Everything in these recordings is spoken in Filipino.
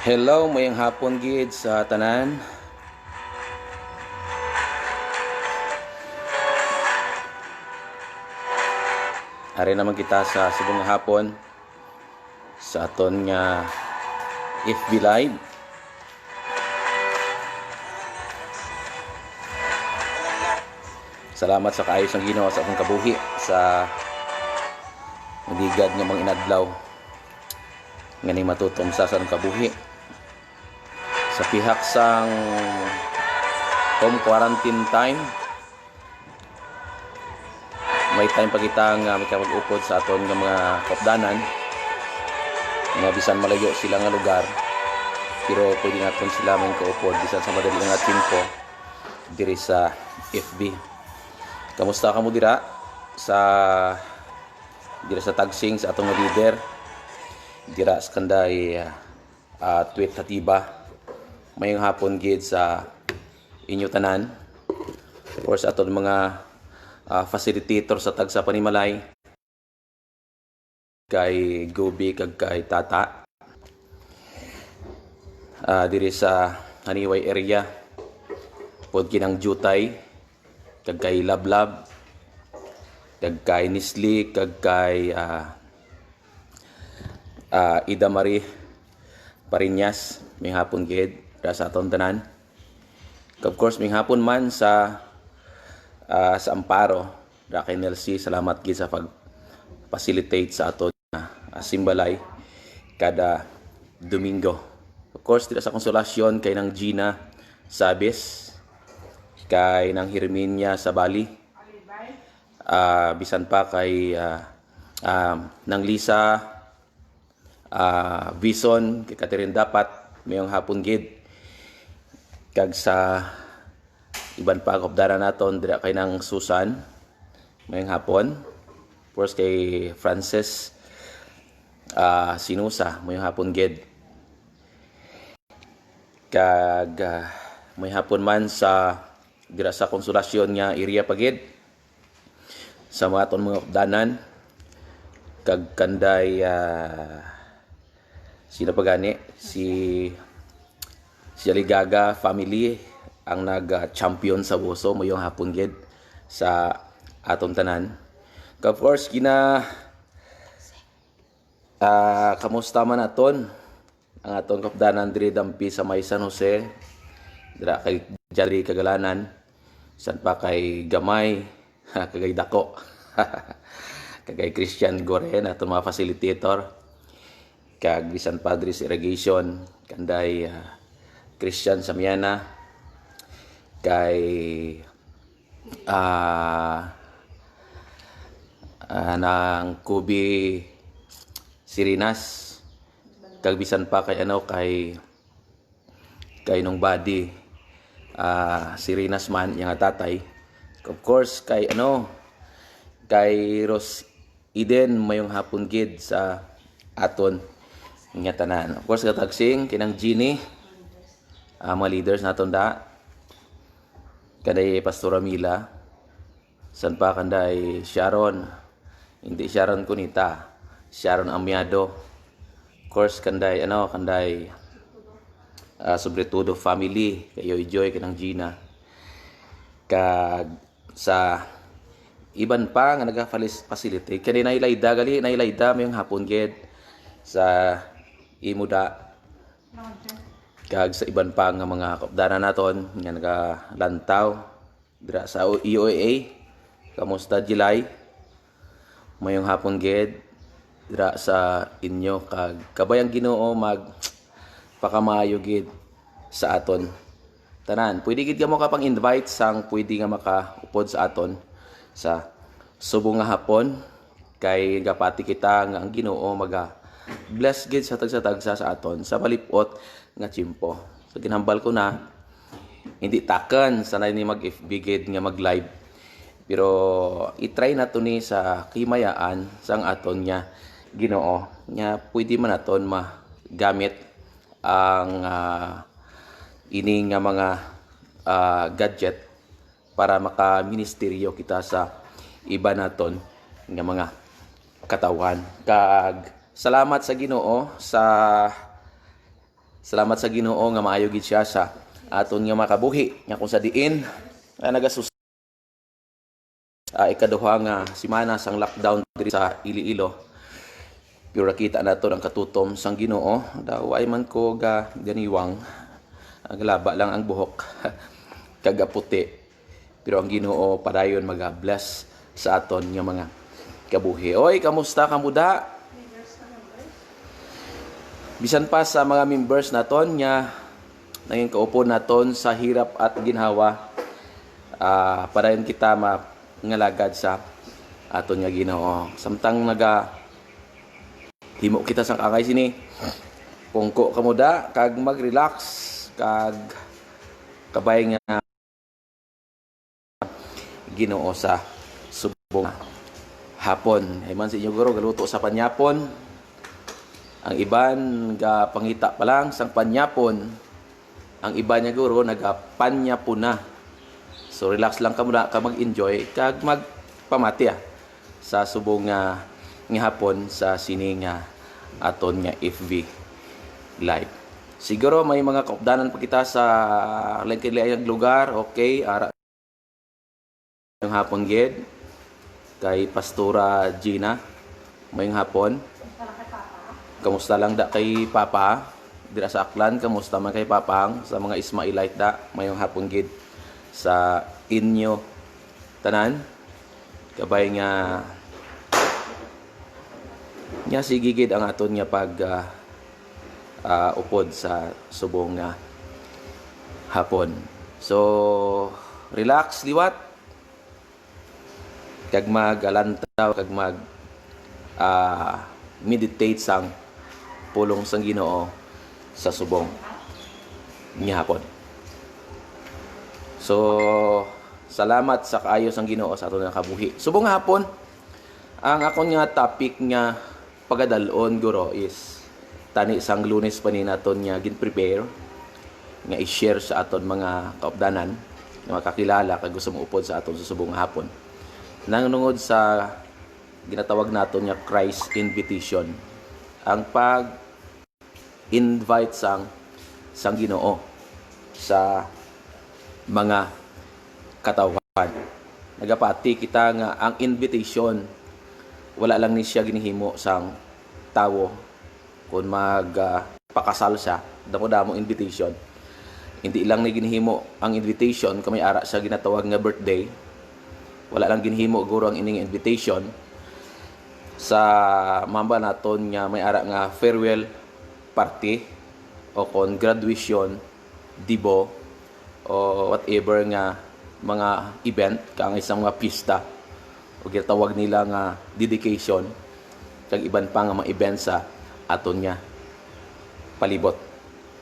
Hello, mayang hapon gid sa tanan. Ari naman kita sa subong nga hapon sa aton nga FB Live. Salamat sa kaayos ng Ginoo sa akong kabuhi sa maligad nga mga inadlaw nga ni matutom sa akong kabuhi sa pihak sang home quarantine time. May time pa kita nga may kapag-upod sa aton nga mga kopdanan nga bisan malayo sila nga lugar, pero pwede naton sila may kaupod bisan sa madali nga tempo diri sa FB. Kamusta ka mo dira sa tagsing sa atong leader dira sa kanday tweet hatiba mayong hapon gid sa inyo tanan or sa aton mga facilitator sa tagsa panimalay kay Gobi kag kay Tata diri sa Haniway area pod kinang Jutay kag kay Lablab kag kay Nisli kag kay Ida Marie Parinyas may hapon gid sa aton tanan. Of course may hapon man sa Amparo da kay Nelsie, salamat gid sa pag-facilitate sa aton simbalay kada Domingo. Of course dito sa Konsolasyon kay nang Gina Sabes, kay nang Herminia sa Bali, bisan pa kay nang Lisa Bison, kay Catherine Dapat mayong hapon gid, kag sa iban pa kopdara naton dira kay nang Susan mayong hapon. First kay Frances Sinusa mayong hapon gid, kag may hapon man sa dira sa Konsolasyon nga area pagid sa mga aton mga kopdanan kag kanday sino pa gani si Aligaga family ang nag-champion sa Boso mayong hapon gid sa aton tanan. Of course kamusta man aton ang aton kopdanan diri dampi sa may San Jose dira kay Jari Kagalanan, san pa kay Gamay kagay Dako kagay Christian Goren aton mga facilitator, kag bisan Padres Irrigation kanday Christian Samiana, kay nang Kubi Sirinas, kag bisan pa kay kay nung body Sirinas man yang tatay. Of course kay kay Ros Eden mayong hapon gid sa aton nga tanan. Of course katagsing kinang Gini mga leaders naton da kanday Pastora Mila, san pa kanday Sharon, hindi Sharon Kunita, Sharon Amiado. Of course kanday Sobretudo family kayo Joy kanang Gina, kag sa iban pa nga naga-facilitate kani nailayda mayong hapon gid sa imuda, kag sa iban pa nga mga kopdara naton nga nagalantaw dira sa EOA. Kamusta July mayong hapon gid dira sa inyo, kag kabayang Ginoo mag pakamayo gid sa aton tanan. Pwede gid ka mo kapang invite sang pwede nga makaupod sa aton sa subong nga hapon, kay gapati kita nga ang Ginoo bless gid sa tagsa sa aton sa palipot nga tiyempo. So ginhambal ko na hindi taken sanay ni mag FB gid nga mag live, pero i-try nato ni sa kimayaan sang aton nya Ginoo nya pwede man naton magamit ang ini nga mga gadget para maka-ministeryo kita sa iba naton nga mga katawan. Kag salamat sa Ginoo sa Salamat sa Ginoo nga maayo gid siya sa aton nga makabuhi nga kung sa diin nagasus ikaduha nga semana sang lockdown diri sa Iloilo. Pero nakita nato ang katutom sang Ginoo daw ay man ko ga ganiwang ang laba lang ang buhok kagaputi. Pero ang Ginoo padayon mag-bless sa aton nga mga kabuhi. Oy, kamusta kamuda? Bisan pa sa mga members naton nga naging kaupo naton sa hirap at ginhawa, padayon kita mangalagad sa aton nga Ginoo. Samtang himo kita sang angay sini, pungko kamuda kag mag-relax kag kabay nga Ginoo sa subong hapon. Ay man sa inyo guro galuto sa panyapon. Ang iban ga pangita pa lang sang panyapon. Ang iba niya guro nagapanyapon na. So relax lang ka muna ka mag-enjoy kag magpamati sa subong nga hapon sa sining aton nga FB live. Siguro may mga kaupdanan pa kita sa lain-laing lugar, okay? Ara yung hapon gid kay Pastora Gina mayong hapon. Kamusta lang da kay Papa dira sa Aklan, kamusta man kay Papang sa mga Ismailite da mayong hapon gid sa inyo tanan kabay nga sige gid ang aton nga pag upod sa subong nga hapon. So relax liwat kag mag-alantaw kag mag meditate sang pulong sang Ginoo sa subong nga hapon. So salamat sa kaayo sang Ginoo sa aton nga kabuhi. Subong nga hapon ang akon nga topic nga pagadalon guro is tani sang Lunes pa ni naton nga gin-prepare nga i-share sa aton mga kaupdanan nga makakilala kag gusto mo upod sa aton sa subong nga hapon. Nangungod sa ginatawag naton nga Christ invitation. Ang pag-invite sang Ginoo sa mga katawhan. Nagapati kita nga ang invitation wala lang ni siya ginihimo sang tawo kung magpakasal siya, damo-damo invitation. Hindi lang ni ginihimo ang invitation kung may ara siya ginatawag nga birthday. Wala lang ginihimo guro ang ining invitation sa mamba naton nga may ara nga farewell party o kon graduation, dibo o whatever nga mga event kang isang mga pista o ginatawag nila nga dedication kag iban pa nga mga event sa aton nga palibot.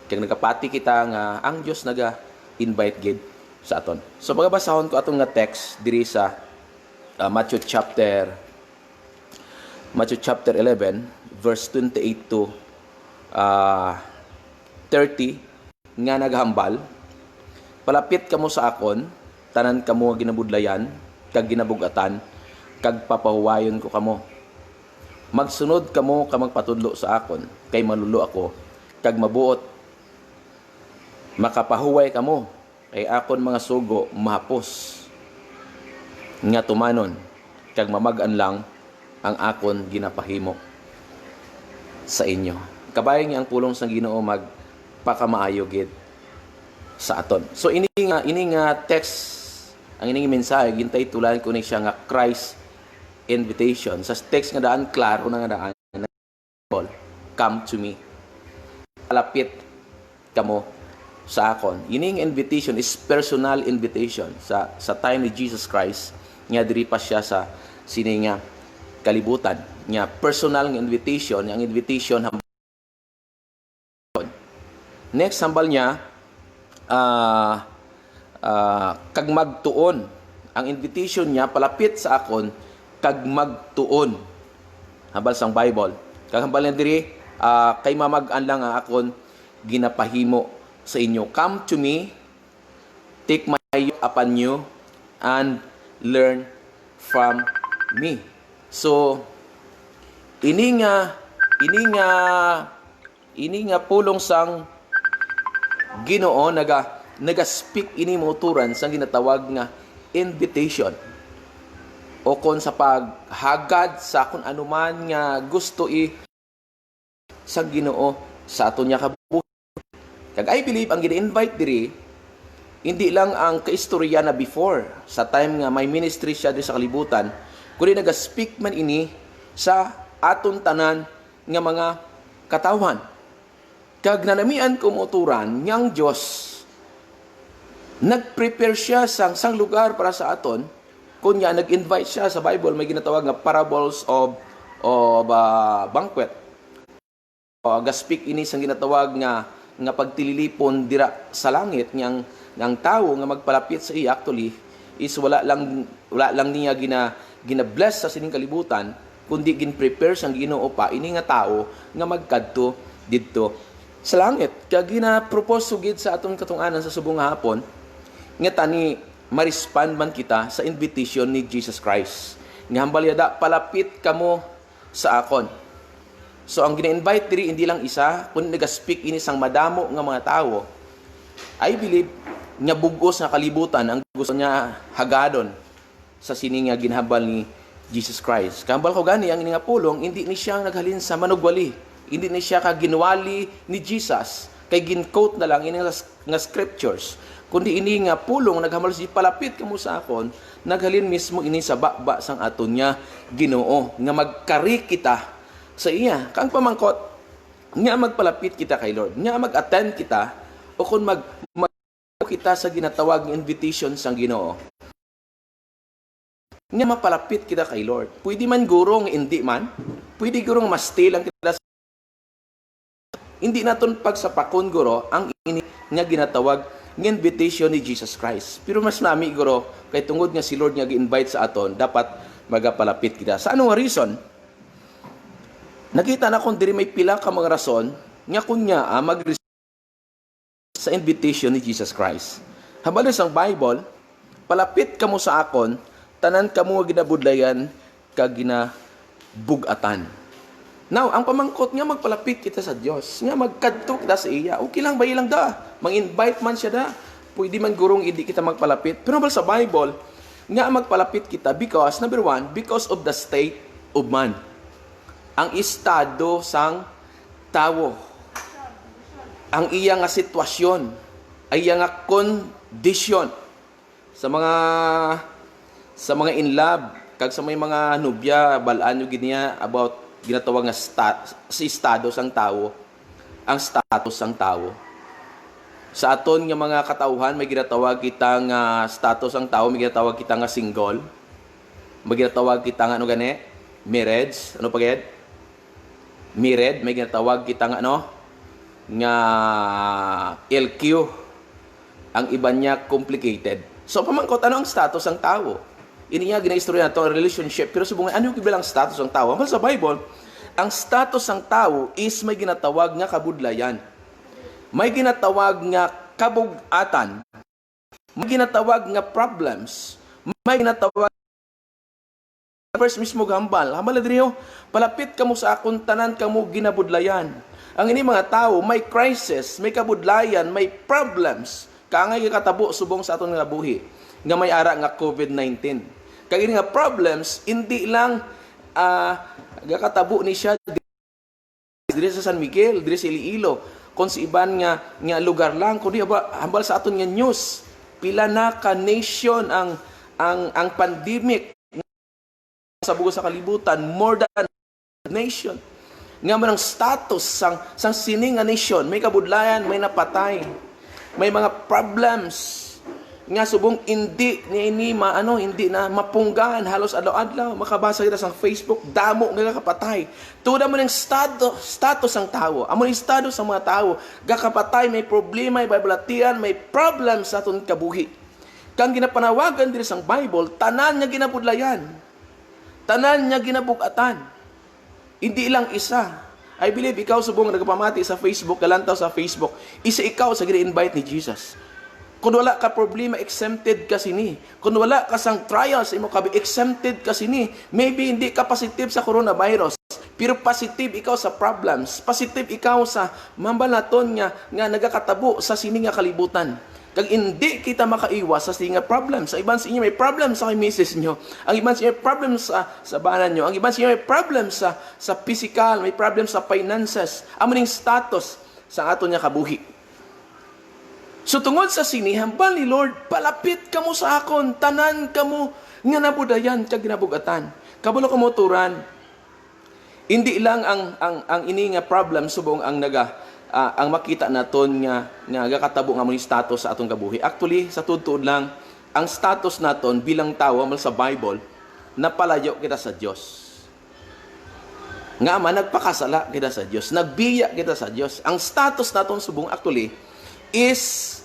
Kag nagapati kita nga ang Dios naga-invite gid sa aton. So pagabasahon ko atong nga text diri sa Matthew chapter 11 verse 28 to 30 nga naghambal, palapit kamo sa akon tanan kamo nga ginabudlayan kag ginabugatan kag papahuwayon ko kamo. Magsunod kamo ka magpatudlo sa akon kay malulo ako kag mabuot makapahuway kamo kay akon mga sugo mahapos nga tumanon kag mamag-an lang ang akon ginapahimo sa inyo. Kabay nga ang pulong sang Ginoo magpakamaayo gid sa aton. So ini nga text ang ining mensahe gintay tulan ko ni siya nga Christ invitation. Sa text nga daan klaro na nga daan come to me. Palapit kamo sa akon. Ining invitation is personal invitation sa time ni Jesus Christ nga diri pa siya sa sini nga kalibutan nga personal nga invitation, ang invitation next hambal niya kag magtuon. Ang invitation niya palapit sa akon kag magtuon. Hambal sang Bible. Kag hambal niya diri kay mamag-an lang ang akon ginapahimo sa inyo. Come to me, take my yoke upon you and learn from me. So ini nga pulong sang Ginoo naga-speak ini mo uturan sa ginatawag nga invitation o kon sa paghagad sa kung anuman nga gusto sa Ginoo sa aton nya kabuhi. Kag I believe ang gina-invite diri hindi lang ang kaistorya na before sa time nga may ministry siya diri sa kalibutan, kundi naga-speak man ini sa aton tanan nga mga katawan. Kag nanamian kumuturan ngang Dios nag-prepare siya sang lugar para sa aton. Kunya nag-invite siya sa Bible, may ginatawag nga parables of banquet. Ga-speak ini sang ginatawag nga pagtililipon dira sa langit ng tao nga magpalapit sa iya actually is wala lang niya gina-bless sa sining kalibutan, kundi gin-prepare sang Ginoo pa ini nga tao nga magkadto didto sa langit. Kag gina-propose sugid sa aton katong-anan sa subong nga hapon nga tani ma-respond man kita sa invitation ni Jesus Christ. Nga hambal yada, palapit kamo sa akon. So ang gina-invite diri hindi lang isa, kundi naga-speak ini sang madamo nga mga tao. I believe nga bugos nga kalibutan ang gusto niya hagadon sa sini nga ginhambal ni Jesus Christ. Kambal ko gani ang ini nga pulong, hindi ni siya naghalin sa manugwali. Hindi ni siya kaginwali ni Jesus. Kay gin-quote na lang ini nga scriptures. Kundi ini nga pulong naghamal si palapit kamo sa akon, naghalin mismo ini sa bakba sang aton niya Ginoo nga magkari kita sa iya. Kang pamangkot nga magpalapit kita kay Lord, nga mag-attend kita o kung mag kita sa ginatawag ng invitation sang Ginoo. Nga mapalapit kita kay Lord. Pwede man gurong hindi man, pwede gurong mas-stay lang kita. Hindi naton pagsapakon guro ang ini nga ginatawag ng invitation ni Jesus Christ. Pero mas nami guro kay tungod nga si Lord nga gi-invite sa aton, dapat magapalapit kita. Sa anong reason? Nakita na kung diri may pila ka mga rason nga kunya sa invitation ni Jesus Christ. Habang sa Bible, palapit kamo sa akon, tanan kamo nga ginabudlayan kag ginabugatan. Now, ang pamangkot nga magpalapit kita sa Dios, nga magkadto kita sa iya. Okay lang ba ilang da? Mang-invite man siya da. Pwede man gurong hindi kita magpalapit. Pero sa Bible, nga magpalapit kita because, number one, because of the state of man. Ang estado sang tao. Ang iya nga sitwasyon. Ay iya nga kondisyon. Sa mga in love, kag sa may mga nubya, balaan nyo giniya about ginatawag nga si estado sang tao, ang status sang tao. Sa aton nga mga katauhan, may ginatawag kita nga status ang tao, may ginatawag kita nga single, may ginatawag kita nga ano gani? Marriage, ano pa gid? Married, may ginatawag kita nga ano? Nga LQ. Ang iba niya complicated. So pamangkot, ano ang status ang tao? Ini nga ginaistorya nato ang relationship, pero subong ano yung kibilang status ng tao? Sa Bible, ang status ng tao is may ginatawag nga kabudlayan. May ginatawag nga kabugatan. May ginatawag nga problems. May ginatawag first mismo gambal. Hambal diriyo, palapit kamo sa akon tanan kamo ginabudlayan. Ang ini mga tao may crisis, may kabudlayan, may problems. Kaangay katabo subong sa aton nga buhi nga may ara nga COVID-19. Kag ini nga problems hindi lang gakatabo ni siya diri sa San Miguel, diri sa Iloilo, kon sa iban nga lugar lang, kundi hambal sa aton nga news, pila na ka nation ang pandemic sa bugo sa kalibutan, more than nation. Nga man ang status sang sining nga nation, may kabudlayan, may napatay, may mga problems nga subong hindi ni hindi na mapunggan halos adlaw-adlaw makabasa kita sa Facebook damo nga kapatay tuda mo ng status ang tao amo ng estado sa mga tao gakapatay may problema may balatian may problem sa aton kabuhi kang ginapanawagan diri sang Bible tanan nga ginabudlayan tanan nga ginabugatan hindi lang isa. I believe ikaw subong nagpamati sa Facebook kalantaw sa Facebook isa ikaw sa gina-invite ni Jesus. Kung wala ka problema, exempted ka sini. Kung wala ka sang trials, imo ka exempted ka sini. Maybe hindi ka positive sa coronavirus. Pero positive ikaw sa problems. Positive ikaw sa mambalaton nga nagakatabo sa sini nga kalibutan. Kag hindi kita makaiwas sa sini nga problems. Sa iban sa inyo may problem sa kay misis nyo. Ang iban sa inyo may problem sa banan nyo. Ang iban sa inyo may problem sa physical, may problem sa finances. Amo ning status sa aton nga kabuhi. So tungod sa sini, hambal ni Lord, palapit kamo sa akon, tanan kamo nga nabudayan kag ginabugatan. Kabalo kamo turan. Hindi lang ang ini nga problem subong ang ang makita naton nga gakatabo nga mo status sa atong kabuhi. Actually, sa tuod lang, ang status naton bilang tao mal sa Bible, napalayo kita sa Dios. Nga man nagpakasala kita sa Dios, nagbiya kita sa Dios. Ang status naton subong actually is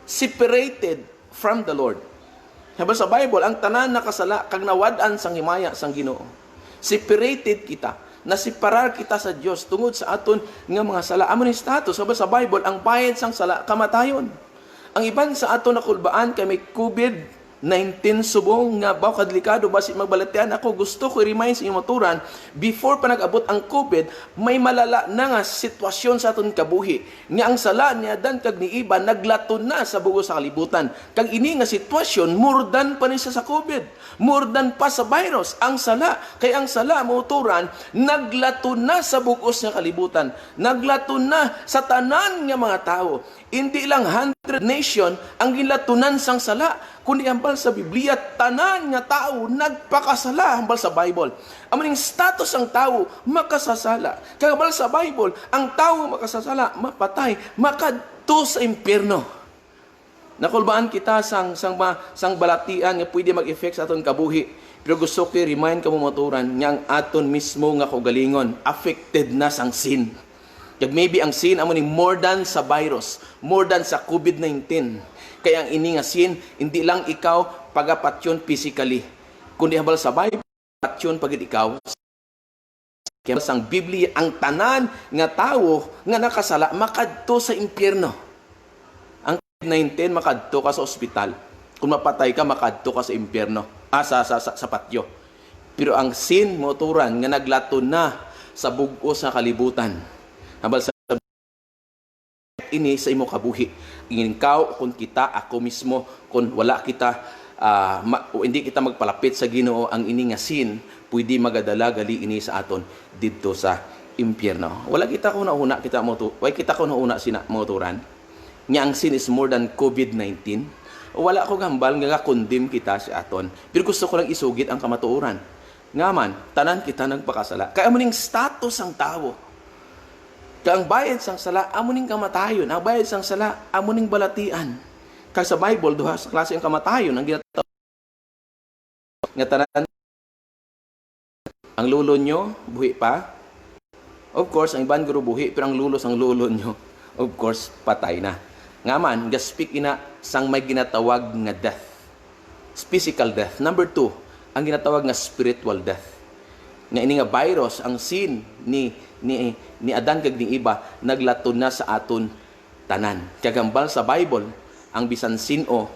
separated from the Lord. Sabi sa Bible, ang tanan nakasala kag nawad-an sang himaya sang Ginoo. Separated kita. Nasiparar kita sa Dios tungod sa aton nga mga sala. Amo ni status sabi sa Bible, ang bayad sang sala kamatayon. Ang iban sa aton nakulbaan kay may COVID-19 subong nga baw kadlikado basit magbalatian ako gusto ko i-remind sa inyo maturan before pa nag-abot ang COVID may malala na nga sitwasyon sa aton kabuhi nga ang sala niya dan kag ni iba naglaton na sa bugos sa kalibutan kag ini nga sitwasyon more than pa ni sa COVID more than pa sa virus ang sala kay ang sala mauturan naglaton na sa bugos nga kalibutan naglaton na sa tanan nga mga tao hindi lang 100 nation ang gilatunan sang sala kundi hambal sa Biblia tanan nga tao nagpakasala hambal sa Bible. Amo ning status ang tao makasasala. Kay hambal sa Bible, ang tao makasasala, mapatay, makadto sa impyerno. Nakulbaan kita sang balatian nga pwede mag-effect sa aton kabuhi. Pero gusto ko i-remind kamo maturan nga ang aton mismo nga kaugalingon affected na sang sin. Kag maybe ang sin amo ning more than sa virus, more than sa COVID-19. Kaya ang ini nga sin, hindi lang ikaw pagapatyon physically. Kundi hambal sa Bible, patyon pagid ikaw. Kaya sang Biblia, ang tanan nga tawo nga nakasala, makadto sa impyerno. Ang COVID-19, makadto ka sa ospital. Kung mapatay ka, makadto ka sa impyerno. Sa patyo. Pero ang sin, moturan, nga naglato na sa bugos sa kalibutan. Hambal sa ini sa imo kabuhi. Ikaw, kung kita, ako mismo, kung wala kita, hindi kita magpalapit sa Ginoo, ang ini nga sin, pwede magadala gali ini sa aton dito sa impyerno. Wala kita ko nauna, kita ko nauna sina moturan. Nga ang sin is more than COVID-19. Wala ko gambal nga kondem kita sa aton. Pero gusto ko lang isugit ang kamatuoran. Nga man, tanan kita nagpakasala. Kaya mo ning status ang tao. Kaya ang bayad sang sala, amo ning kamatayon. Ang bayad sang sala, amo ning balatian. Kaya sa Bible, duha sa klase ang kamatayon. Ang ginatawag nga tanan, ang lulo nyo, buhi pa. Of course, ang iban guro buhi, pero ang lulos ang lulo nyo, of course, patay na. Nga man, gaspik ina sang may ginatawag nga death. Physical death. Number 2, ang ginatawag nga spiritual death. Nga ini nga virus, ang sin ni Adan kag ni iba naglato na sa aton tanan. Kagambal sa Bible, ang bisan sino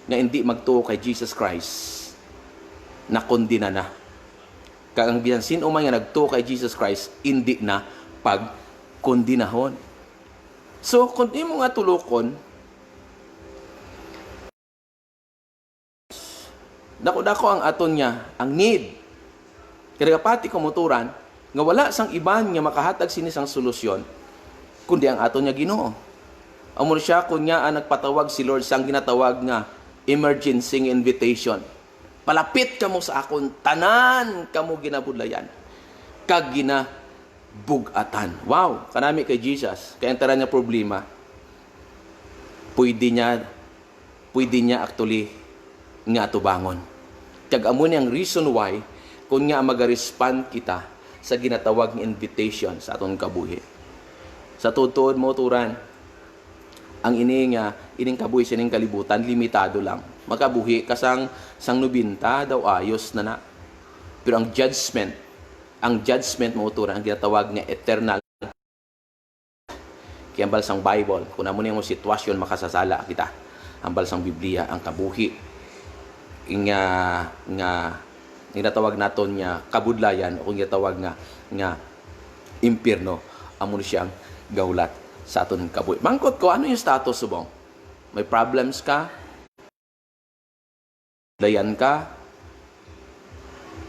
nga hindi magtuo kay Jesus Christ na kondina na. Kag ang bisan sino man nga nagtuo kay Jesus Christ hindi na pagkondinahon. So kung imo nga tulokon dako-dako ang aton niya ang need kaya pati kumuturan nga wala sang iban nga makahatag sinisang solusyon kundi ang aton nga Ginoo. Amo siya kunya ang nagpatawag si Lord sang ginatawag nga emergency invitation. Palapit kamo sa akon tanan kamo ginabudlayan kag ginabugatan. Wow, kanami kay Jesus kay ang tanan nga problema pwede niya actually nga tubangon. Kag amo ni ang reason why kung nga mag-respond kita sa ginatawag ng invitation sa aton kabuhi. Sa tutuod mo turan, ang ining kabuhi sining kalibutan limitado lang. Makabuhi kasang sang 90 daw ayos na. Pero ang judgment mo turan ang ginatawag nga eternal. Kaya ambal sang Bible, kung amo nimo sitwasyon makasasala kita. Ambal sang Biblia ang kabuhi nga ginatawag naton nga kabudlayan o ginatawag nga impyerno, amo ni siyang gawlat sa aton kabuhi. Mangkot ko, ano yung status subong? May problems ka? Dayan ka?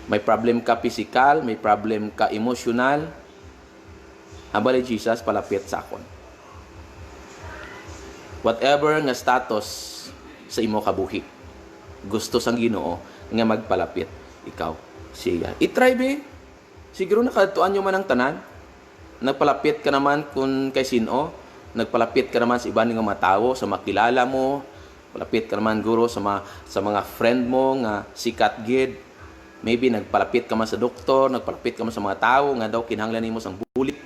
May problem ka physical? May problem ka emotional? Hambal ni Jesus, palapit sa akon. Whatever nga status sa imo kabuhi, gusto sang Ginoo nga magpalapit ikaw siya. I-try be. Siguro nakadtuan nyo man ang tanan. Nagpalapit ka naman kung kay sino. Nagpalapit ka naman sa iba nga mga tao, sa makilala mo. Palapit ka naman guro sa mga friend mo nga sikat gid. Maybe nagpalapit ka man sa doktor, nagpalapit ka man sa mga tao nga daw kinahanglan nimo sang bulit.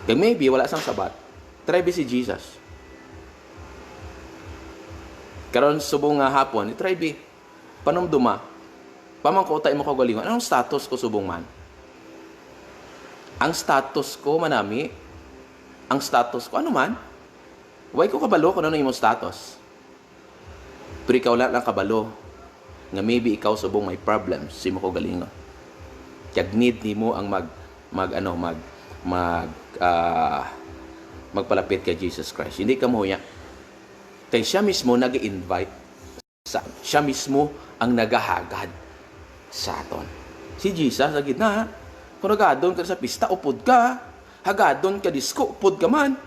Kaya maybe wala sang sabat. Try be si Jesus. Karon subong nga hapon, i-try be. Panumduma. Pamangko tay mo kagalingon. Anong status ko subong man? Ang status ko manami, ang status ko ano man? Why ko kabalo kung ano imong status? Pero ikaw lang kabalo nga maybe ikaw subong may problems si mo kagalingon. Kag need nimo ang magpalapit kay Jesus Christ. Hindi ka mo niya. Kaya siya mismo nag-invite siya mismo ang nagahagad sa aton. Si Jesus, sa gitna, kung hagadon ka sa pista, upod ka. Hagadon ka disko, upod ka man.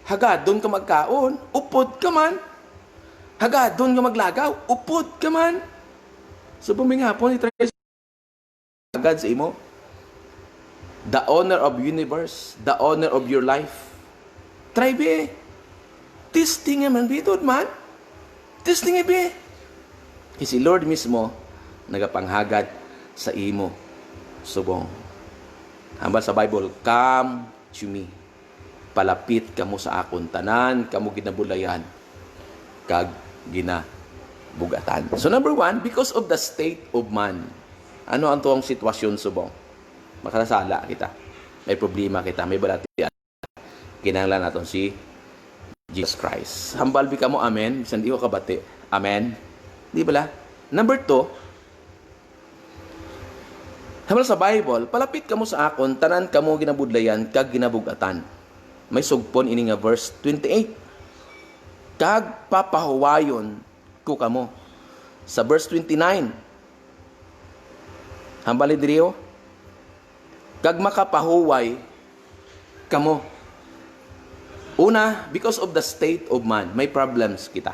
Hagadon ka magkaon, upod ka man. Hagadon ka maglagaw, upod ka man. So, pumingapon, itry agad sa imo. The owner of universe, the owner of your life. Try be. Testing man, bitod man. Testing be. Kasi Lord mismo, nagapanghagad sa imo. Subong. Hambal sa Bible, come to me. Palapit kamo sa akon tanan, kamo ginabulayan, kag ginabugatan. So number 1, because of the state of man. Ano ang tuwang sitwasyon subong? Makasala kita. May problema kita, may balatian. Kinahanglan naton si Jesus Christ. Hambal bi kamo, amen. Bisan di ko kabati. Amen. Di bala? Number 2, hambal sa Bible, palapit kamo sa akon, tanan kamo ginabudlayan, kag ginabugatan. May sugpon ini nga verse 28. Kag papahuwayon ko kamo. Sa verse 29, hambal diriyo, kag makapahuway kamo. Una, because of the state of man, may problems kita.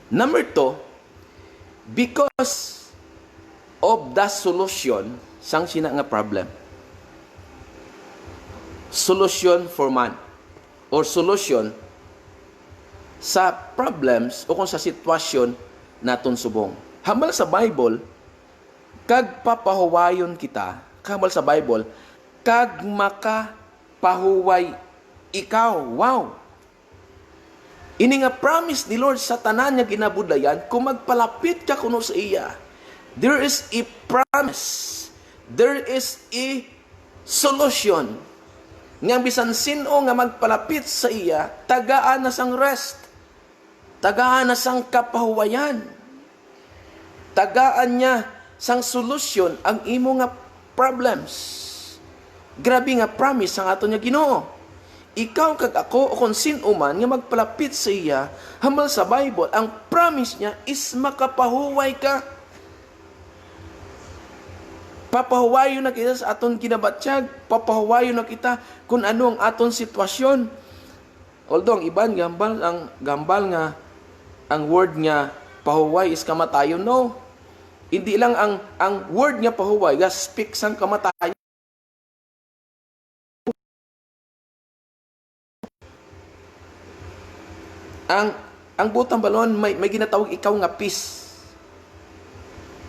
Number 2, because of the solution, sang sina nga problem. Solution for man. Or solution sa problems o kung sa sitwasyon naton subong. Hambal sa Bible, kag papahuwayon kita, hambal sa Bible, kag makapahuway ikaw. Wow! Ini nga promise ni Lord sa tanan nga ginabudlayan, kung magpalapit ka kuno sa iya, there is a promise. There is a solution. Nga bisan sino nga magpalapit sa iya, tagaan na sang rest. Tagaan na sang kapahuwayan. Tagaan niya sang solusyon ang imo nga problems. Grabe nga promise ang ato niya Ginoo. Ikaw kag ako o kung sino man nga magpalapit sa iya, hambal sa Bible, ang promise niya is makapahuway ka. Papahuwayo na kita sa aton kinabatsyag, papahuwayo na kita kung ano ang aton sitwasyon. Although ang iban gambal nga ang word nga pahuway is kamatayon. No. Hindi lang ang word nga pahuway, speak sang kamatayon. Ang butang balon may ginatawag ikaw nga peace.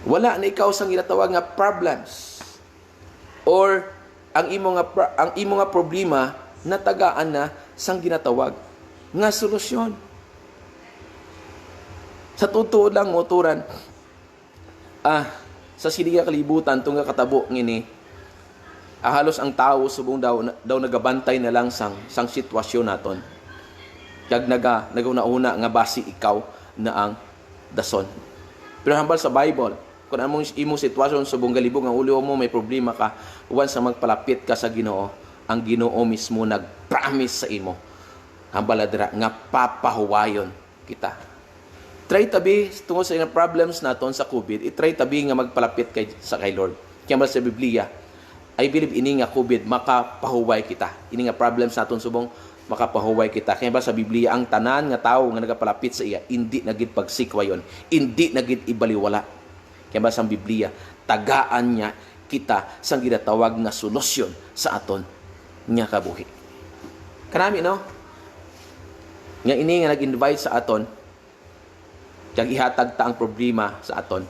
Wala na ikaw sang ginatawag nga problems. Or ang imo nga problema natagaan na sang ginatawag nga solusyon. Sa totoo lang moturan sa siniga kalibutan tunga katabo ngini halos ang tao subong daw nagabantay na lang sang sitwasyon naton. Kag nagauna-una nga basi ikaw na ang dason. Pero hambal sa Bible, kung anong imo sitwasyon subong galibog ang ulo mo may problema ka, once na magpalapit ka sa Ginoo, ang Ginoo mismo nag-promise sa imo hambaladra nga papahuwayon kita. Try tabi tungod sa problems naton sa COVID, i-try tabi nga magpalapit kay Lord. Kaya sa Biblia, I believe ini nga COVID makapahuway kita. Ini nga problems naton subong makapahuway kita. Kaya ba sa Biblia, ang tanan nga tao nga nagapalapit sa iya, hindi nagid pagsikwayon, hindi nagid ibaliwala. Kaya ba sa Biblia, tagaan niya kita sa ginatawag na solusyon sa aton nga kabuhi. Karami, no? Nga ini nga nag-invite sa aton, kag ihatag ta ang problema sa aton,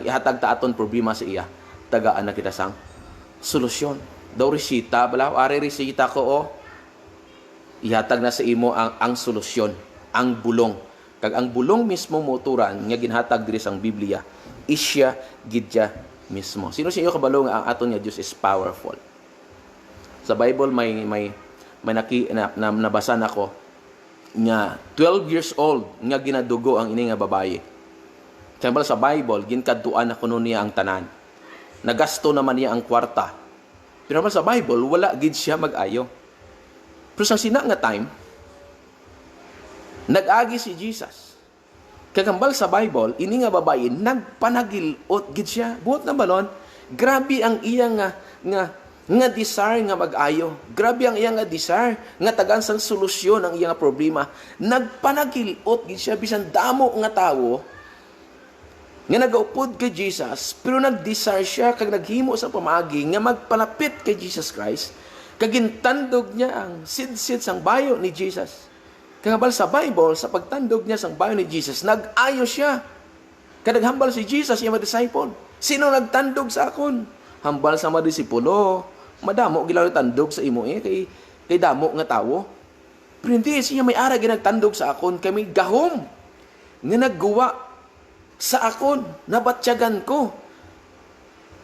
ihatag ta aton problema sa iya, tagaan na kita sang solusyon. Daw resita, bala, ari resita ko, ihatag na sa imo ang solusyon, ang bulong. Kag ang bulong mismo moturan nga ginhatag diri sang Biblia, isya gidya mismo. Sino sa inyo kabalo nga ang aton nga Dios is powerful? Sa Bible may nabasa nako nga 12 years old nga ginadugo ang ini nga babaye. Kaya sa Bible ginkaduan na kuno niya ang tanan. Nagasto naman niya ang kwarta. Pero sa Bible wala gid siya mag-ayo. Pero sa sina nga time, nag-agi si Jesus. Kagambal sa Bible, ini nga babae, nagpanagilot gid siya. Buot na balon, grabe ang iya nga desire nga mag-ayo. Grabe ang iya nga desire nga tagan sang solusyon ang iya nga problema. Nagpanagilot gid siya, bisan damo nga tawo, nga nagaupod kay Jesus, pero nag-desire siya, kag naghimo sa pamagi, nga magpalapit kay Jesus Christ, kagintandog niya ang sidsid sang bayo ni Jesus. Kagabal sa Bible, sa pagtandog niya sang bayo ni Jesus, nag-ayo siya. Kadaghambal si Jesus, yung mga disciple. Sino nagtandog sa akon? Hambal sa mga disipulo. Madamo, gilaw tandog sa imo kay damo nga tawo. Pero hindi, siya may ara ginagtandog sa akon, kami gahom. Nga nagguwa sa akon, nabatsyagan ko.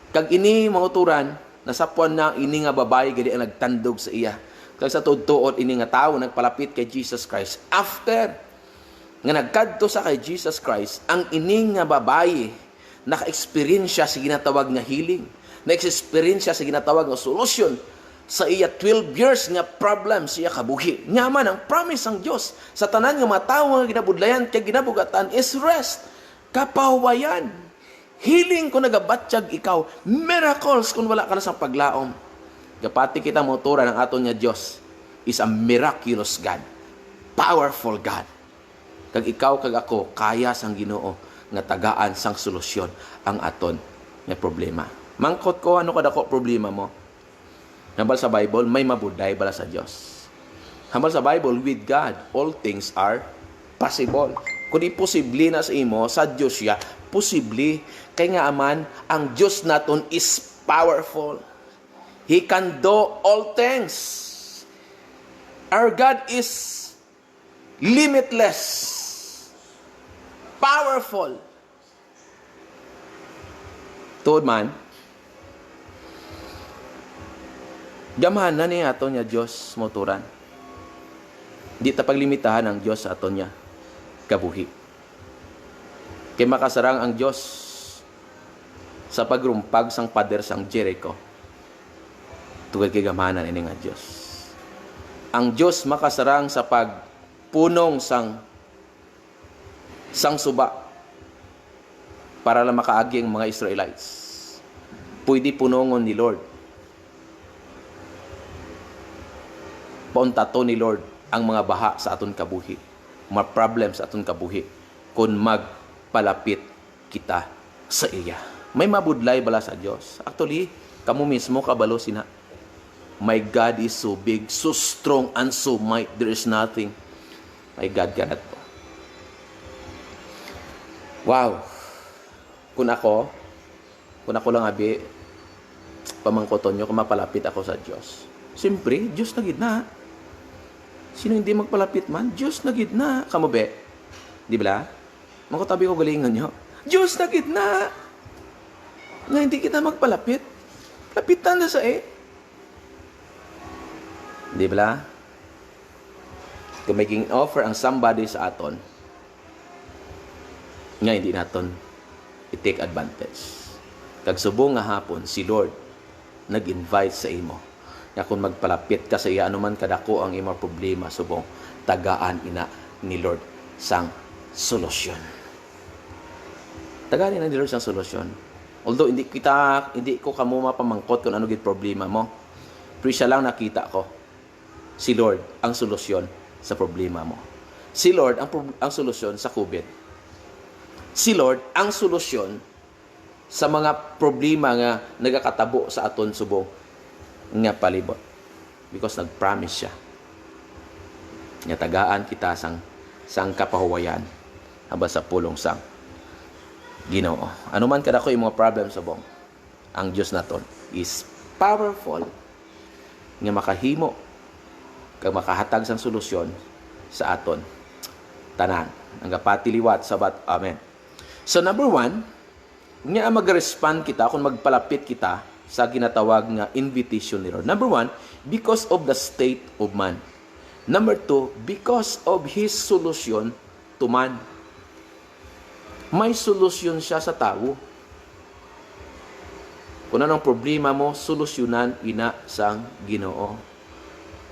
Kag ini, mga uturan, nasapuan na ini nga babae gadi ang nagtandog sa iya. Kag sa tudtuon ini nga tawo nagpalapit kay Jesus Christ. After nga nagkadto sa kay Jesus Christ, ang ini nga babae naka-experience sa ginatawag nga healing. Na-experience sa ginatawag nga solusyon sa iya 12 years nga problem sa iya kabuhi. Nyaman ang promise ang Dios sa tanan nga mga tawo nga ginabudlayan kay ginabugatan is rest, kapahuwayan. Healing kung nagabatsyag ikaw. Miracles kung wala ka na sa paglaom. Gapati kita motora ng aton nga Diyos is a miraculous God. Powerful God. Kag ikaw kag ako, kaya sang Ginoo nga tagaan sang solusyon ang aton nga problema. Mangkot ko, ano kadako problema mo? Hambal sa Bible, may mabuday bala sa Diyos. Hambal sa Bible, with God, all things are possible. Kung imposible na sa imo, sa Diyos siya, posible. Kaya nga aman, ang Diyos naton is powerful. He can do all things. Our God is limitless. Powerful. Tuod man, gamahan na niya ato niya Diyos moturan. Di ta paglimitahan ang Diyos sa ato niya kabuhi. Kay makasarang ang Diyos sa pagrumpag sang pader sang Jericho. Tugad kay gamahanan ini nga Diyos. Ang Diyos makasarang sa pagpunong sang suba para lang makaagi ang mga Israelites. Pwede punongon ni Lord. Pauntato ni Lord ang mga baha sa aton kabuhi. Mga problems sa aton kabuhi. Kung magpalapit kita sa iya. May mabudlay bala sa Diyos. Actually, kamo mismo kabalo sina. My God is so big, so strong, and so mighty. There is nothing my God cannot do. Wow. Kung ako lang abi, pamangkoton nyo, kung mapalapit ako sa Diyos. Siyempre, Diyos na gid na. Sino hindi magpalapit man? Diyos na gid na. Kamo be? Di ba? Makutabi ko galingan nyo. Diyos na gid na. Nga hindi kita magpalapit. Lapitan na sa Di ba? Kung making offer ang somebody sa aton, nga hindi naton i-take advantage. Kag subong nga hapon si Lord nag-invite sa imo nga kung magpalapit ka sa iya anuman kadako ang imong problema subong tagaan ina ni Lord sang solusyon. Tagaan ina ni Lord sang solusyon. Although hindi ko kamo mapamangkot kung ano gid problema mo. Pero siya lang nakita ko. Si Lord ang solusyon sa problema mo. Si Lord ang solusyon sa COVID. Si Lord ang solusyon sa mga problema nga nagakatabo sa aton subong nga palibot. Because nag-promise siya. Nga tagaan kita sang kapahuwayan haba sa pulong sang Ginoo. Ano man kadako yung mga problem subong, ang Diyos naton is powerful nga makahimo kag makahatag sang solusyon sa aton tanan. Ang gapatiliwat sabat. Amen. So number 1, nga mag-respond kita kung magpalapit kita sa ginatawag nga invitation ni Lord. Number 1, because of the state of man. Number 2, because of His solution to man. May solusyon siya sa tao. Kung anong problema mo, solusyonan ina sang Ginoo.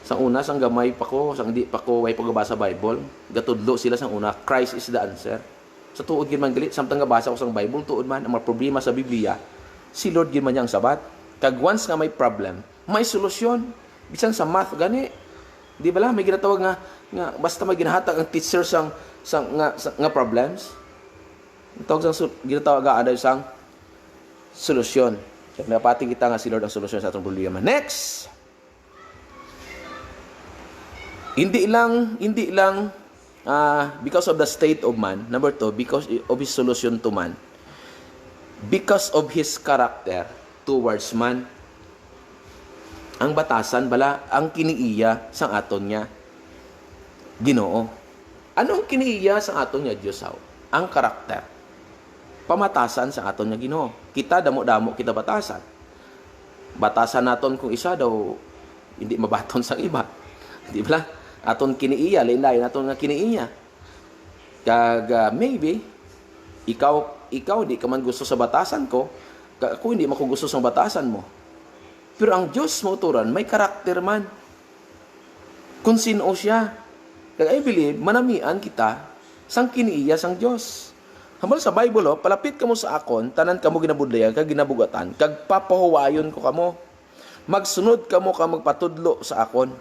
Sang una, sang gamay pa ko, sang di pa ko, way pagbasa Bible, gatudlo sila sang una, Christ is the answer. Sa tuod gid man galit, samtang gabasa ko sang Bible, tuod man ang mga problema sa Biblia, si Lord gid man yang sabat. Kag once nga may problem, may solusyon. Bisan sa math gani, di ba la may ginatawag nga basta may ginahatag ang teacher sang problems. Tawag sang ginatawag ada sang solusyon. Kaya napati kita nga si Lord ang solusyon sa atong problema. Next. Hindi lang because of the state of man. Number 2, because of His solution to man. Because of His character towards man. Ang batasan bala ang kiniiya sang aton niya Ginoo. Anong kiniiya sang aton niya Dios haw? Ang karakter. Pamatasan sa aton nga Ginoo. Kita damo-damo kita batasan. Batasan naton kung isa daw hindi mabaton sang iba. Di ba? Aton kiniiya, lain-lain aton nga kiniiya. Kag maybe ikaw di ka man gusto sa batasan ko, ako hindi ko gusto sa batasan mo. Pero ang Diyos mo turan may karakter man. Kung sino siya. Kag I believe manamian kita sang kiniiya sang Diyos. Hambal sa Bible, palapit kamo sa akon, tanan kamo ginabudlayan, kag ginabugatan, kag papahuwayon ko kamo. Magsunod kamo ka magpatudlo sa akon.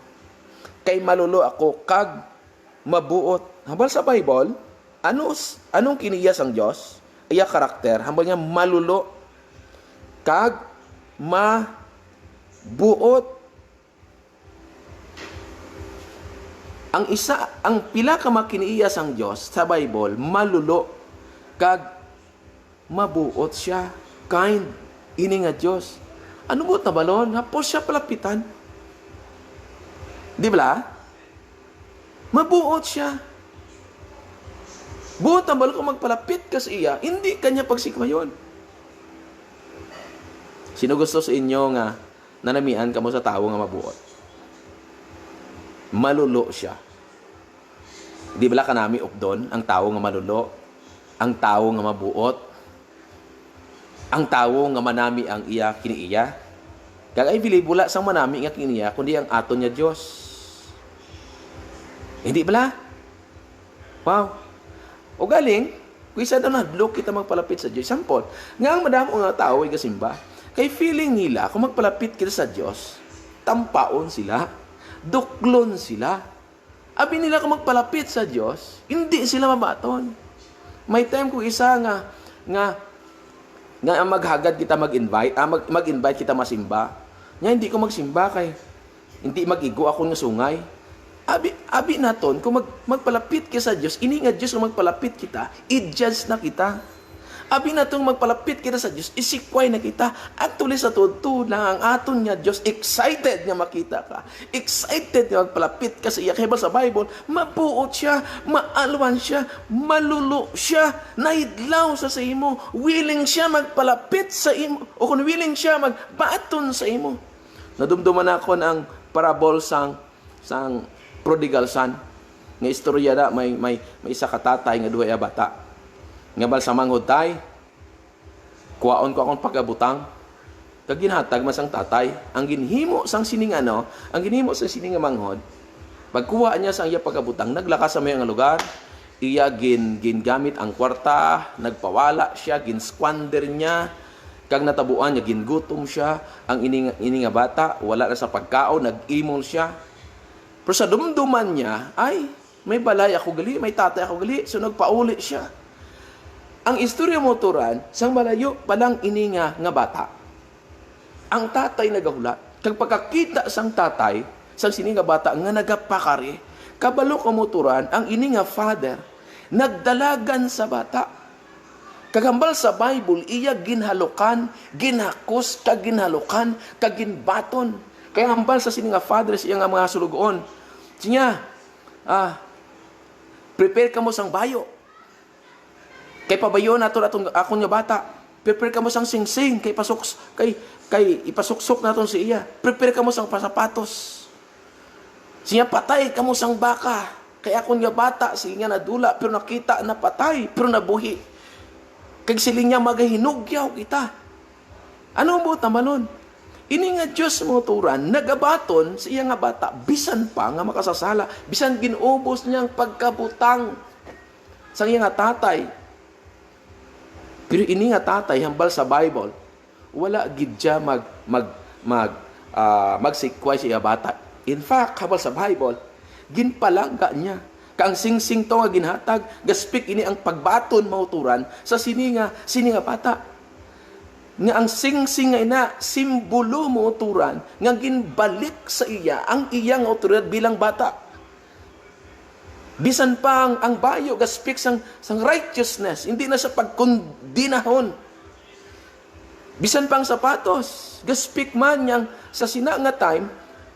Kay malulo ako, kag mabuot. Hambal sa Bible, anong kiniyas ang Diyos? Iya karakter, hambal niya malulo, kag mabuot. Ang pila ka makiniiyas ang Diyos sa Bible, malulo, kag mabuot siya. Kind. Ini nga Diyos. Ano buot na balon? Hapos siya palapitan. Di ba? Mabuot siya. Buot na balon kung magpalapit ka sa iya, hindi kanya pagsikmayon. Sino gusto sa inyo nga nanamian ka mo sa tao nga mabuot? Malulo siya. Di ba kanami updon ang tao nga malulo? Ang tao nga mabuot, ang tao nga manami ang iya kiniiya. Kaya I believe wala sang manami nga kiniiya kundi ang aton nga Dios. Hindi bala? Wow. O galing, kung isa daw nadlo kita magpalapit sa Diyos. Sample, nga ang madamo nga tao ay kasimba. Kay feeling nila kung magpalapit kita sa Diyos, tampaon sila, duklon sila. Abi nila kung magpalapit sa Diyos, hindi sila mabaton. May time kung isa nga maghagad kita mag-invite kita masimba. Nya hindi ko magsimba kay hindi mag-igo ako nga sungay. Abi naton kung magpalapit ka sa Dios, ini nga Dios nga magpalapit kita, i-judge na kita. Abi natong magpalapit kita sa Dios, isikway na kita. Actually sa totoo lang ang aton nga Dios excited nga makita ka. Excited nga magpalapit ka sa iya. Kaya sa Bible, mabuot siya, maalwan siya, malulo siya, naidlaw sa imo, willing siya magpalapit sa imo, o kung willing siya magbaton sa imo. Nadumduman ako ng parable sang prodigal son. Nga istorya da may isa ka tatay nga duha bata. Nga bal sa manghod tay, Kuwaon ko akong pagabutang, kag ginhatag man sang tatay. Ang ginhimo sang sining ang ginhimo sa sining nga manghod, pagkuha niya sang iya pagabutang, naglakas sa may nga lugar, iya gingamit ang kwarta, nagpawala siya, ginsquander niya, kag natabuan niya, gingutom siya, ang ini nga bata, wala na sa pagkaon, nag-imol siya. Pero sa dumduman niya, ay, may balay ako gali, may tatay ako gali, so nagpauli siya. Ang istorya mo turan, sang malayo palang ini nga bata. Ang tatay nagahulat, kag pagkakita sang tatay, sang sini nga bata nga nagapakari, kabalo kamuturan, ang ini nga father, nagdalagan sa bata. Kagambal sa Bible, iya ginhalukan, ginhakos, kag ginhalukan, kag ginbaton. Kaya hambal sa sini nga father, siya nga mga sulugoon. Siya, prepare ka mo sang bayo. Kay pabayo nato akong nga bata. Prepare ka mo sang singsing, kay ipasuksok naton si iya. Prepare ka mo sang pasapatos. Siya patay ka mo sang baka. Kay akong nga bata, siya nga nadula, pero nakita na patay, pero nabuhi. Kag siling niya magahinugyaw kita. Ano mo tamalon? Ini nga Diyos mo turan, nagabaton sa iya nga bata, bisan pa nga makasasala, bisan ginubos niyang pagkabutang sa iya nga tatay. Pero ini nga tatay, hambal sa Bible, wala gid siya magsikway sa iya bata. In fact, hambal sa Bible, ginpalangga niya. Kaang singsing to nga ginhatag, gaspik ini ang pagbaton mauturan sa sini nga bata. Nga ang singsing nga ina, simbolo mauturan, nga ginbalik sa iya, ang iyang autoridad bilang bata. Bisan pa ang bayo, gaspik sang righteousness, hindi na sa pagkondinahon. Bisan pang sapatos, gaspik man yang sa sina nga time,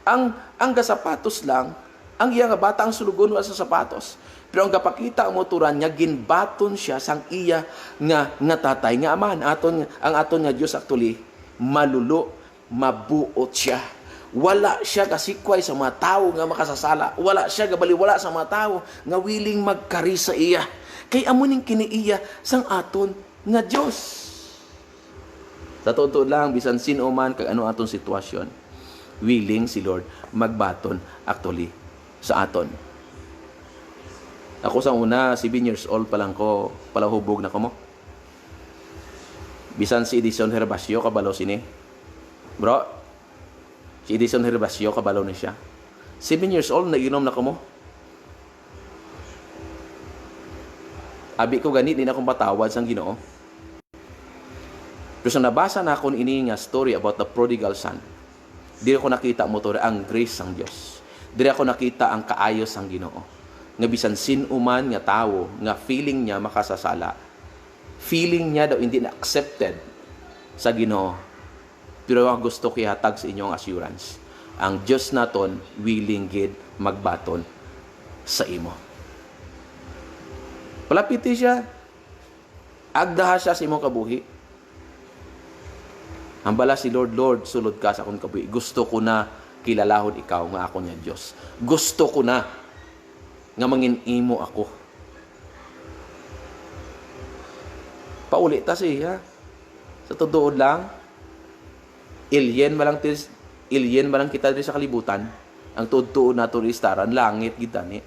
ang gasapatos lang, ang iya nga bata ang sulugon wala sa sapatos. Pero ang kapakita ang moturan niya, ginbaton siya sang iya nga tatay, nga aman, ang aton nga Diyos actually, malulo, mabuot siya. Wala siya kasikway sa mga tao nga makasasala. Wala siya gabaliwala sa mga tao nga willing magkari sa iya. Kay amuning kiniiya sang aton nga Diyos. Sa totoo lang, bisan sino man kag ano aton sitwasyon, willing si Lord magbaton actually sa aton. Ako sa una, 7 years old pa lang ko, palahubog na ko mo. Bisan si Edison Herbacio, kabalo sini. Bro, si Edison Herbacio, kabalo na siya. 7 years old, nag-inom na ko mo. Abi ko ganit, di na akong patawad sang Ginoo. Pero sa nabasa na akong ini nga story about the prodigal son, di ako nakita mo to ang grace ng Diyos. Di ako nakita ang kaayos ng Ginoo. Nga bisan sinuman nga tao, nga feeling niya makasasala. Feeling niya daw hindi na accepted sa Ginoo. Pero ang gusto ko ihatag sa inyong assurance, ang Diyos naton willing gid magbaton sa imo. Palapiti siya, agdaha siya sa imong kabuhi. Hambala si Lord, sulod ka sa akong kabuhi. Gusto ko na kilalahon ikaw nga ako niya Diyos. Gusto ko na nga mangin-imo ako. Pauli ta siya. Sa totoo lang, alien malang kita diri sa kalibutan. Ang tuod nato istaran langit gid ni.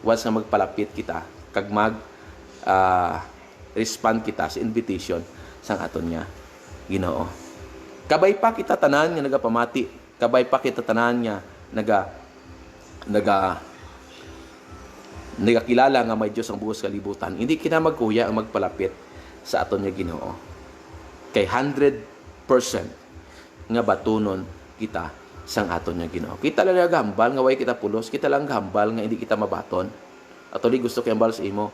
Once nga magpalapit kita kag respond kita sa invitation sang aton nga Ginoo. Kabay pa kita tanan nga nagapamati. Kabay pa kita tanan nga nagakilala nga may Diyos ang buos kalibutan. Hindi kita magkuya ang magpalapit sa aton nga Ginoo. Kay 100% nga batunon kita sang aton nga Ginoo. Kita lang gahambal nga way kita pulos, kita lang gahambal nga hindi kita mabaton. At uli gusto kay hambal sa imo.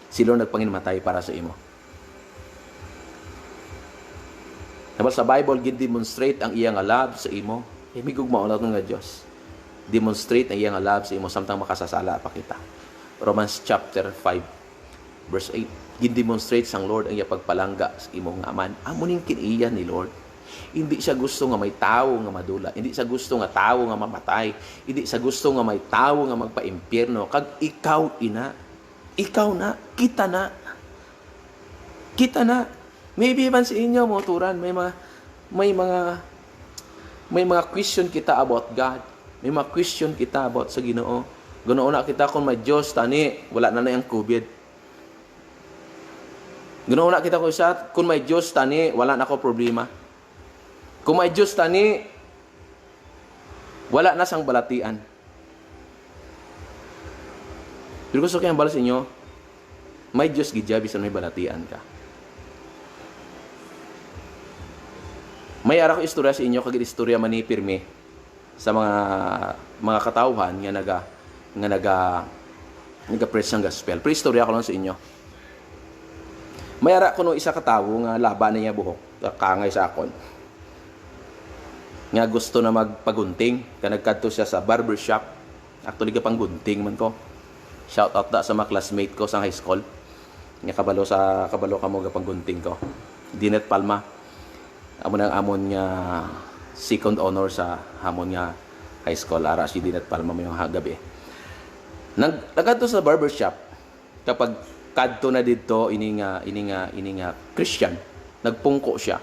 Si Lord nagpanginmatay para sa imo. Hambal sa Bible gid-demonstrate ang iyang love sa imo. Himigog mao naton nga Dios. Demonstrate ang iyang love sa imo samtang makasasala pa kita. Romans chapter 5 verse 8. Gid-demonstrate sang Lord ang iyang pagpalangga sa imo nga aman. Amuning kiniya ni Lord. Hindi siya gusto nga may tao nga madula. Hindi siya gusto nga tao nga mamatay. Hindi siya gusto nga may tao nga magpa-impyerno. Kag ikaw ina. Ikaw na. Kita na. Kita na. Maybe man sa inyo mo turan may mga question kita about God. May mga question kita about sa Ginoo. Ginoo na kita kung may Dios tani wala na yung COVID. Ginoo na kita kung may Dios tani wala na ko problema. Kung may Dios tani wala na sang balatian. Pero gusto kayang balas inyo, may Diyos gidya bisan may balatian ka. May ara ko istorya sa inyo kag istorya man ni pirmi sa mga katawhan nga naga-preach ng gospel. Pero istorya ko lang sa inyo. May ara ko no isa ka tawo nga laba na niya buhok, kangay sa akon. Nga gusto na magpagunting, kanagkadto siya sa barbershop. Actually ka pang gunting man ko. Shout out da sa mga classmate ko sa high school. Nga kabalo ka mo gapang gunting ko. Dinet Palma. Amon nga second honor sa hamon nga high school ara si Dinet Palma mo yung gabi. Nagkadto sa barbershop kapag kadto na didto ini nga Christian, nagpungko siya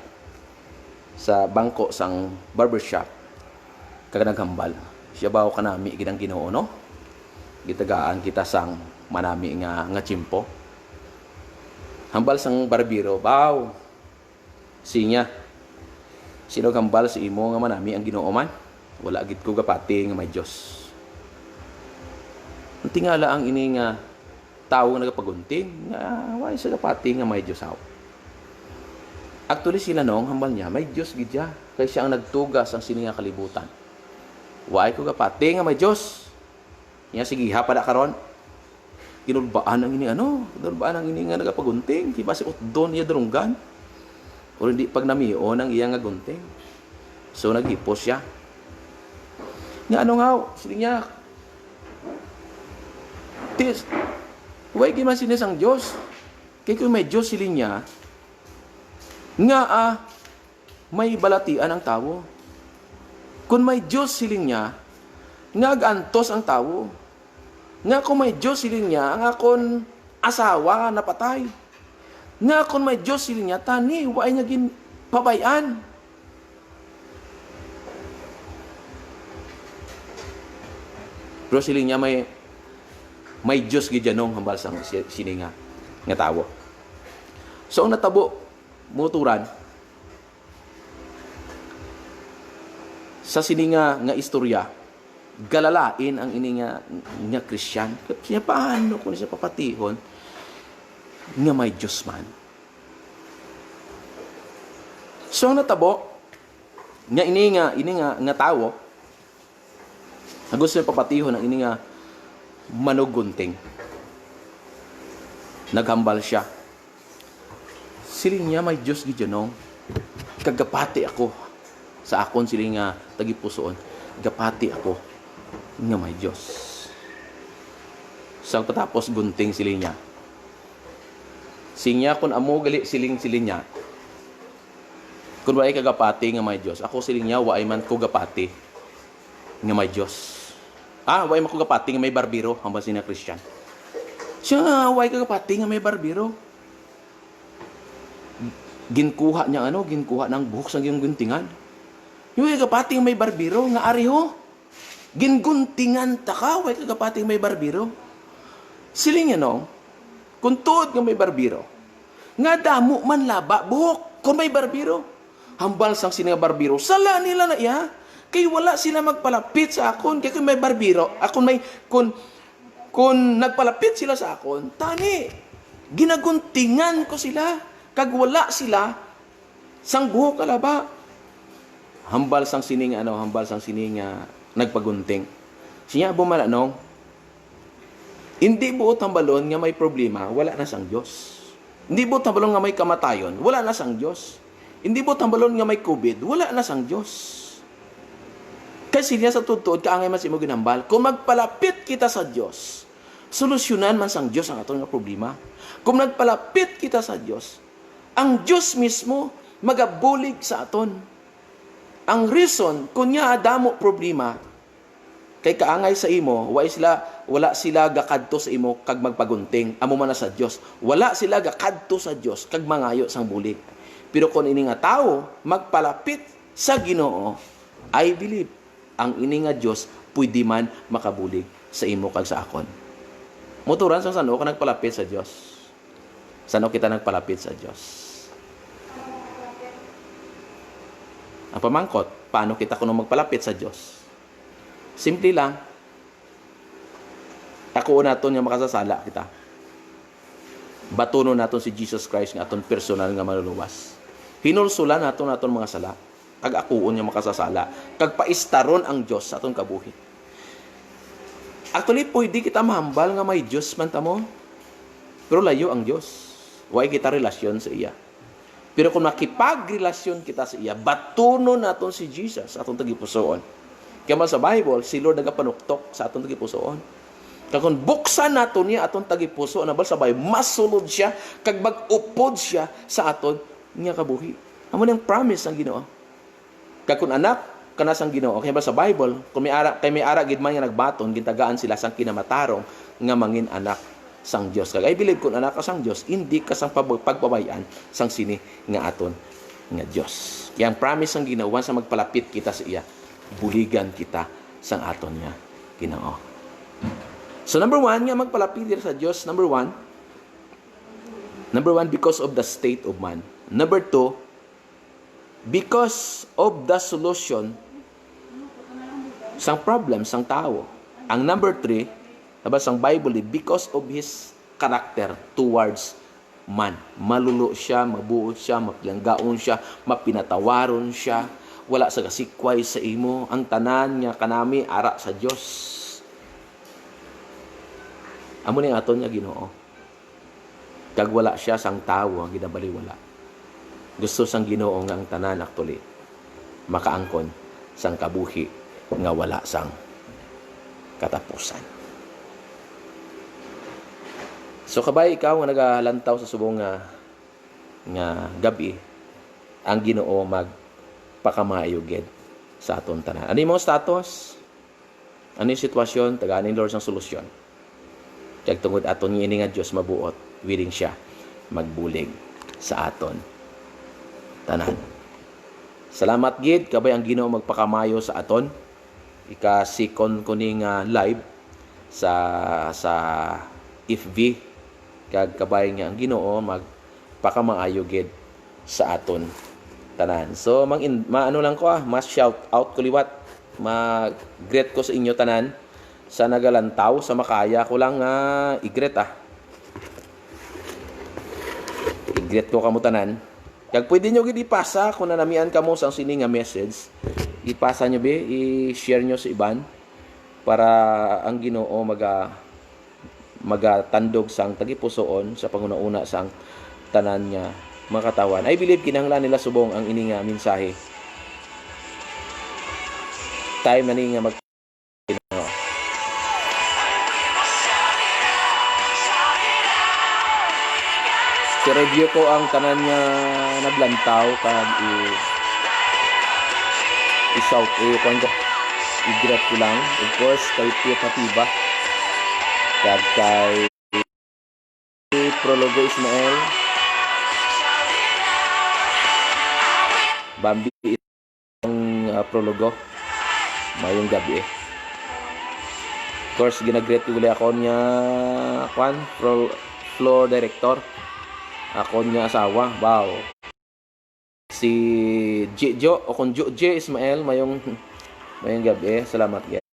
sa bangko sang barbershop kag naghambal. Siya bawo kanami gidang Ginoo no? Gitagaan kita sang manami nga tsimpo. Hambal sang barbero, baw. Sinya. Sino hambal sa imo nga manami ang Ginoo man? Wala gid ko gapati nga may Dios. Ang tingala ang ini nga tawo nga nagapagunting nga way sa gapati nga may Dios haw. Actually sila nong hambal niya, may Dios gid siya kay siya ang nagtugas ang sini nga kalibutan. Way ko gapati nga may Dios. Nya sige hapada karon. Ginulbaan ang ini ginulbaan ang ini nga nagapagunting, kiba si utdon iya durunggan. O hindi pag namion ang iyang gunting. So naghipos siya. Nga nga, sili niya. Tis, huwag kiman sinis ang Diyos. Kaya kung may Diyos sili niya, nga may balatian ang tao. Kung may Diyos sili niya, nga gantos ang tao. Nga kung may Diyos sili niya, nga kung asawa napatay. Nga kung may Diyos sila niya, tani, waay niya gin pabayan. Pero sila niya may Diyos gidyanong hambal sang sini nga tawo. So, ang natabo, muturan, sa sini nga istorya, galalain ang ini nga Christian. Kaya paano kung siya papatihon, nga may Diyos man. So ang natabo nga ini nga tawo ang gusto niya papatihon ang ini nga manugunting. Naghambal siya. Siling niya may Diyos gidyanong kagapati ako sa akon siling nga tagipusoon. Gapati ako nga may Diyos. So patapos gunting siling niya. Sinya kun amo gali siling niya. Kun waay kagapati nga may Dios, ako siling niya waay man ko gapati nga may Dios. Waay man ko gapati nga may barbero hambal sina Christian. Siya waay kagapati nga may barbero. Ginkuha niya ginkuha ng buhok sa iyong guntingan. Yung kagapati nga may barbero nga ariho. Ginguntingan ta ka waay kagapati nga may barbero. Siling kung tuod nga may barbiro, nga damo man laba buhok kung may barbiro. Hambal sang sini nga barbiro, sala nila na iya. Kay wala sila magpalapit sa akon. Kay kung may barbiro, kung nagpalapit sila sa akon, tani, ginaguntingan ko sila. Kag wala sila sang buhok kalaba. Hambal sang sini nga nagpagunting. Siya bumala hindi buot ang balon nga may problema, wala na sang Diyos. Hindi buot ang balon nga may kamatayon, wala na sang Diyos. Hindi buot ang balon nga may COVID, wala na sang Diyos. Kasi niya sa tutuod, kaangay mas imo ginambal. Kung magpalapit kita sa Diyos, solusyonan man sang Diyos ang atong nga problema. Kung nagpalapit kita sa Diyos, ang Diyos mismo magabulig sa aton. Ang reason, kung niya adamo problema, kay kaangay sa imo, wala sila gakadto sa imo kag magpagunting, amo man na sa Dios. Wala sila gakadto sa Dios kag mangayo sang bulig. Pero kung ini nga tao magpalapit sa Ginoo, I believe ang ini nga Dios pwede man makabulig sa imo kag sa akon. Moturan sa sano ka nagpalapit sa Dios. Sano kita nagpalapit sa Dios? Ang pamangkot, paano kita kuno magpalapit sa Dios? Simple lang. Ako naton nga makasasala kita. Batunon naton si Jesus Christ nga aton personal nga maluluwas. Hinulsulan naton mga sala. Kag akuon nga makasasala. Kag paistaron ang Dios sa aton kabuhi. Actually, pwede kita mahambal nga may Dios man tamo. Pero layo ang Dios. Way kita relasyon sa iya. Pero kung makipagrelasyon kita sa iya, batunon naton si Jesus atong tagipusoon. Kaya sa Bible, si Lord nagapanuktok sa atong tagipusoon. Kag kung buksan naton niya atong tagipusoon, nabal sabay masulod siya kag mag-upod siya sa aton nga kabuhi. Amo nang promise ang Ginoo. Kag kung anak kana sang Ginoo, kaya ba sa Bible, kung may ara gid man nga nagbaton, gintagaan sila sang kinamatarong nga mangin anak sang Dios. Kag I believe kung anak ka sang Dios, hindi ka sang pagbabayan sang sini nga aton nga Dios. Kaya ang promise ang Ginoo sa magpalapit kita sa iya, buligan kita sang aton nga Ginoo. So number 1 nga magpalapit kita sa Dios, number one, because of the state of man. Number 2, because of the solution sang problem sang tao. Ang number 3, nabas ang Bible, because of his character towards man. Malulo siya, mabuot siya, mapilanggaon siya, mapinatawaron siya, wala sa kasikway sa imo. Ang tanan niya kanami ara sa Dios. Amo ning aton nga Ginoo. Kag wala siya sang tawo ang ginabaliwala. Gusto sang Ginoo nga ang tanan actually makaangkon sang kabuhi nga wala sang katapusan. So kabay ikaw nga nagalantaw sa subong nga gabi, ang Ginoo magpakamayo gid sa aton tanan. Ano yung mga status? Ano yung sitwasyon? Tagaanin Lord sang solusyon. Kag tungod aton ini nga Dios mabuot, willing siya magbulig sa aton tanan. Salamat gid kabay ang Ginoo magpakamayo sa aton. Ika-second ko ning live sa FB kag kabay nga ang Ginoo magpakamaayo gid sa aton tanan. So maano lang ko mas shout out ko liwat. Mag-greet ko sa inyo tanan sa nagalantaw sa makaya ko lang i-greet i-greet ko kamo tanan. Kag pwede nyo gid ipasa kung nanamian kamo sa sini nga message, ipasa nyo i-share nyo sa iban para ang Ginoo magatandog sang tagipusoon sa panguna-una sang tanan nga makatawan. I believe kinahanglan nila subong ang ini nga mensahe. Time na ni nga review ko ang tanan nga naglantaw kag i-shout i-greet ko lang of course kay Pia Katiba kag kay Prologo Ismael Bambi ang Prologo mayong gabi of course ginagreet ko uli ako niya floor director ako niya asawa, wow. Si Jijo, o kung J Ismael, mayong gabi, salamat gid.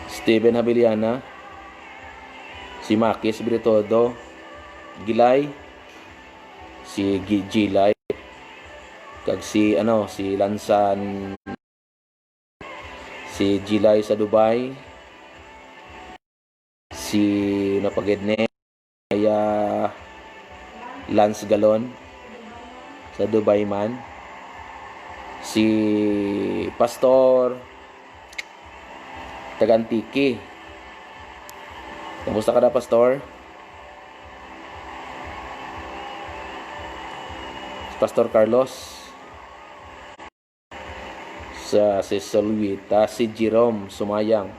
Steven Habiliana, si Makis Britodo, Gilay, si Gilay, kag si Lansan, si Gilay sa Dubai, si napagedne kaya Lance Galon sa Dubai man, si Pastor Tagantiki. Kamusta ka na, Pastor? Pastor Carlos sa si Solwita, si Jerome Sumayang,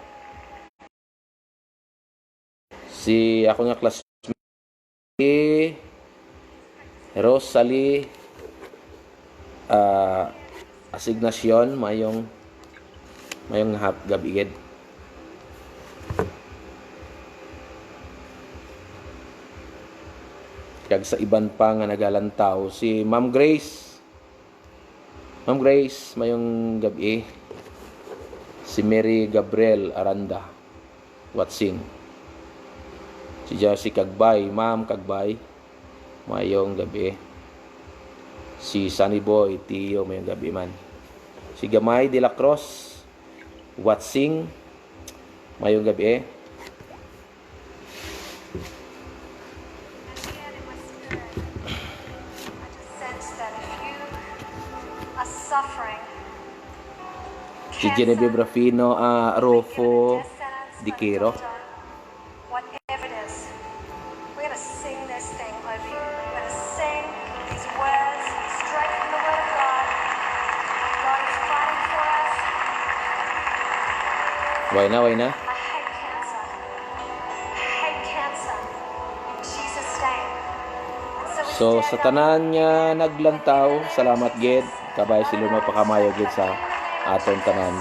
Si ako nga classmate Rosalie Asignasyon mayong gabi gid. Kag sa iban pa nga nagalantaw si Ma'am Grace. Ma'am Grace mayong gabi. Si Mary Gabriel Aranda Watsing. Si Josie Kagbay, Ma'am Kagbay mayong gabi. Si Sunny Boy Tio mayong gabi man. Si Gamay de la Cruz Watsing mayong gabi. Si Genevieve Rafino Rofo Diquero. Whatever it is, we're going to sing this thing over you. We're going to sing these words straight from the Word of God. God is fighting for us. Why na? I hate cancer. I hate cancer. In Jesus' name. And so we So stand sa up tanan nga naglantaw, salamat gid. Kabay sila mapakamayo gid sa aton tanan.